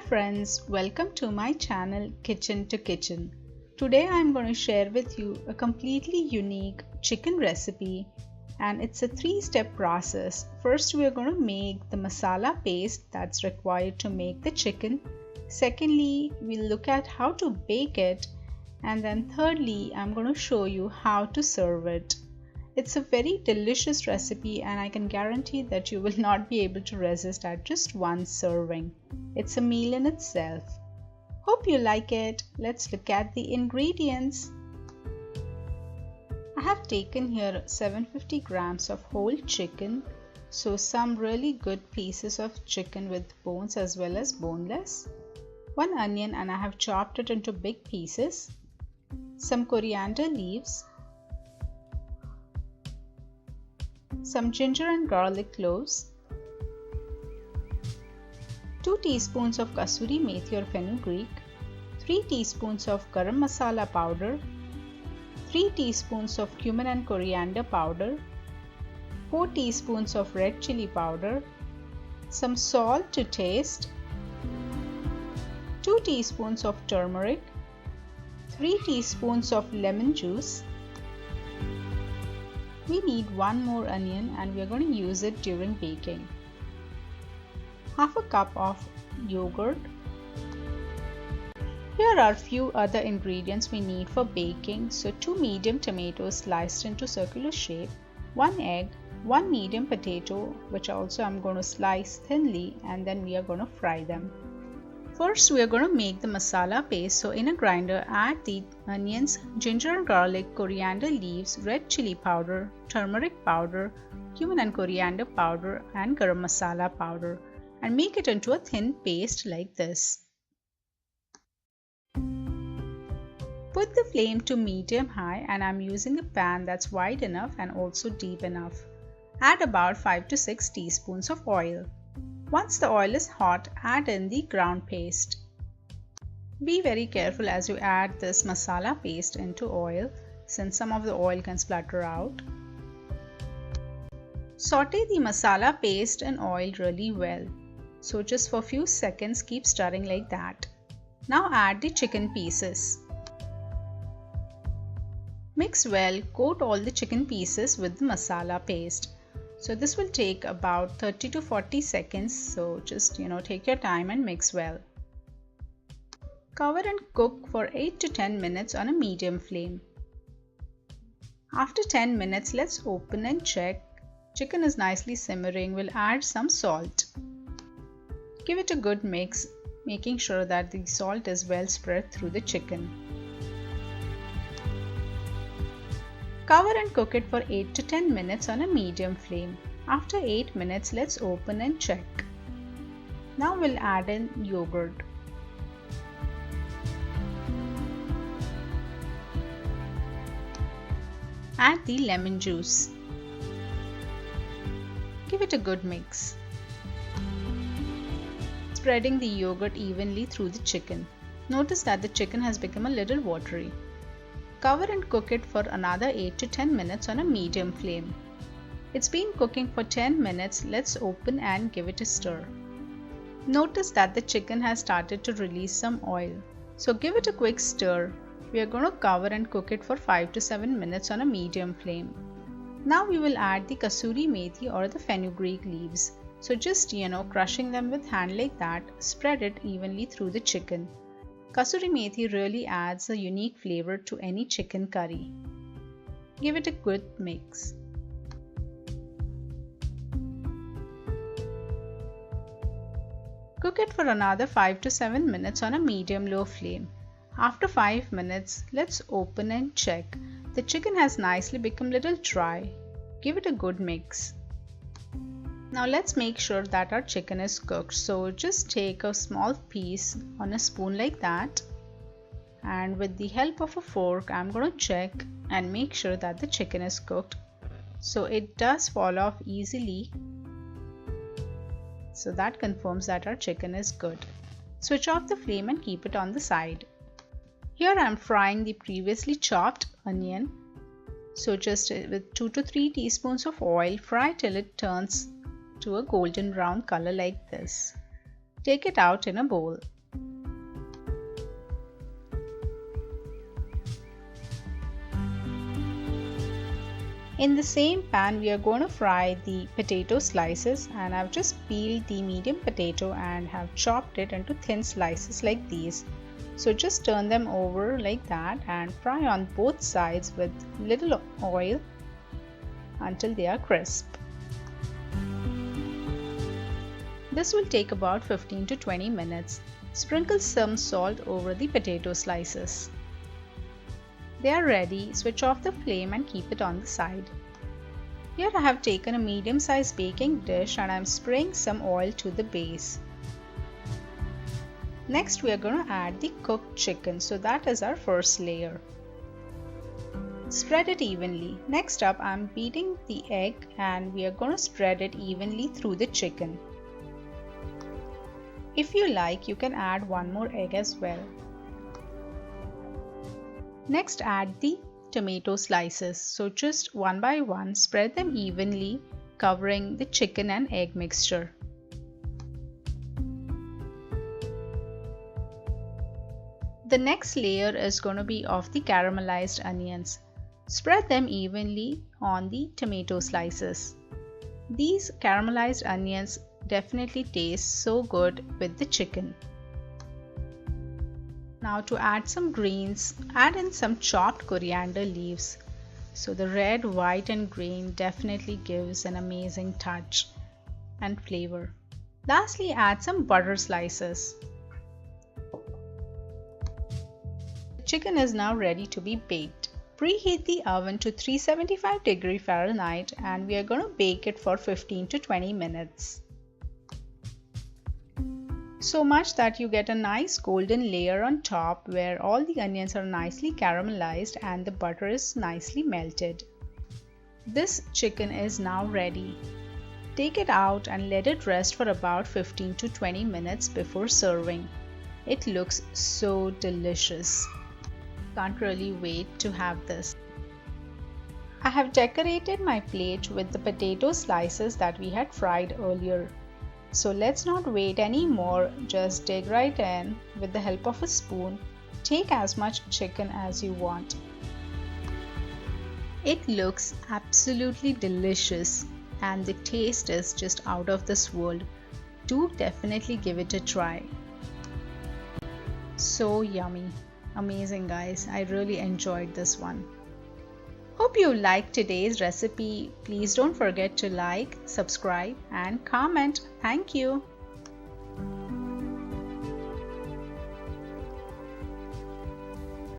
friends, welcome to my channel Kitchen to Kitchen. Today I am going to share with you a completely unique chicken recipe, and it's a three-step process. First, we are going to make the masala paste that's required to make the chicken. Secondly, we'll look at how to bake it, and then thirdly, I'm going to show you how to serve it. It's a very delicious recipe and I can guarantee that you will not be able to resist at just one serving. It's a meal in itself. Hope you like it. Let's look at the ingredients. I have taken here 750 grams of whole chicken, so some really good pieces of chicken with bones as well as boneless. 1 onion and I have chopped it into big pieces. Some coriander leaves. Some ginger and garlic cloves, 2 teaspoons of kasuri methi or fenugreek, 3 teaspoons of garam masala powder, 3 teaspoons of cumin and coriander powder, 4 teaspoons of red chili powder, some salt to taste, 2 teaspoons of turmeric, 3 teaspoons of lemon juice. We need 1 more onion and we are going to use it during baking. Half a cup of yogurt. Here are few other ingredients we need for baking. So 2 medium tomatoes sliced into circular shape, 1 egg, 1 medium potato which also I'm going to slice thinly, and then we are going to fry them. First, we are going to make the masala paste. So in a grinder, add the onions, ginger and garlic, coriander leaves, red chili powder, turmeric powder, cumin and coriander powder and garam masala powder, and make it into a thin paste like this. Put the flame to medium high and I'm using a pan that's wide enough and also deep enough. Add about 5 to 6 teaspoons of oil. Once the oil is hot, add in the ground paste. Be very careful as you add this masala paste into oil, since some of the oil can splatter out. Saute the masala paste in oil really well. So just for a few seconds keep stirring like that. Now add the chicken pieces. Mix well, coat all the chicken pieces with the masala paste. So this will take about 30 to 40 seconds, so just take your time and mix well. Cover and cook for 8 to 10 minutes on a medium flame. After 10 minutes, let's open and check. Chicken is nicely simmering. We'll add some salt. Give it a good mix, making sure that the salt is well spread through the chicken. Cover and cook it for 8 to 10 minutes on a medium flame. After 8 minutes, let's open and check. Now we'll add in yogurt. Add the lemon juice. Give it a good mix. Spreading the yogurt evenly through the chicken. Notice that the chicken has become a little watery. Cover and cook it for another 8 to 10 minutes on a medium flame. It's been cooking for 10 minutes. Let's open and give it a stir. Notice that the chicken has started to release some oil. So give it a quick stir. We are going to cover and cook it for 5 to 7 minutes on a medium flame. Now we will add the kasuri methi or the fenugreek leaves. So just crushing them with hand like that, spread it evenly through the chicken. Kasuri methi really adds a unique flavor to any chicken curry. Give it a good mix. Cook it for another 5 to 7 minutes on a medium-low flame. After 5 minutes, let's open and check. The chicken has nicely become a little dry. Give it a good mix. Now let's make sure that our chicken is cooked. So just take a small piece on a spoon like that, and with the help of a fork I'm going to check and make sure that the chicken is cooked. So it does fall off easily. So that confirms that our chicken is good. Switch off the flame and keep it on the side. Here I am frying the previously chopped onion. So just with 2 to 3 teaspoons of oil, fry till it turns to a golden brown color like this. Take it out in a bowl. In the same pan, we are going to fry the potato slices, and I've just peeled the medium potato and have chopped it into thin slices like these. So just turn them over like that and fry on both sides with little oil until they are crisp. This will take about 15 to 20 minutes. Sprinkle some salt over the potato slices. They are ready. Switch off the flame and keep it on the side. Here I have taken a medium-sized baking dish and I am spraying some oil to the base. Next we are going to add the cooked chicken, so that is our first layer. Spread it evenly. Next up I am beating the egg and we are going to spread it evenly through the chicken. If you like, you can add one more egg as well. Next add the tomato slices. So just one by one spread them evenly, covering the chicken and egg mixture. The next layer is going to be of the caramelized onions. Spread them evenly on the tomato slices. These caramelized onions definitely taste so good with the chicken. Now to add some greens, add in some chopped coriander leaves. So the red, white and green definitely gives an amazing touch and flavor. Lastly, add some butter slices. The chicken is now ready to be baked. Preheat the oven to 375 Fahrenheit and we are going to bake it for 15 to 20 minutes. So much that you get a nice golden layer on top where all the onions are nicely caramelized and the butter is nicely melted. This chicken is now ready. Take it out and let it rest for about 15 to 20 minutes before serving. It looks so delicious. Can't really wait to have this. I have decorated my plate with the potato slices that we had fried earlier. So let's not wait anymore, just dig right in with the help of a spoon. Take as much chicken as you want. It looks absolutely delicious and the taste is just out of this world. Do definitely give it a try. So yummy. Amazing guys, I really enjoyed this one. Hope you liked today's recipe. Please don't forget to like, subscribe and comment. Thank you.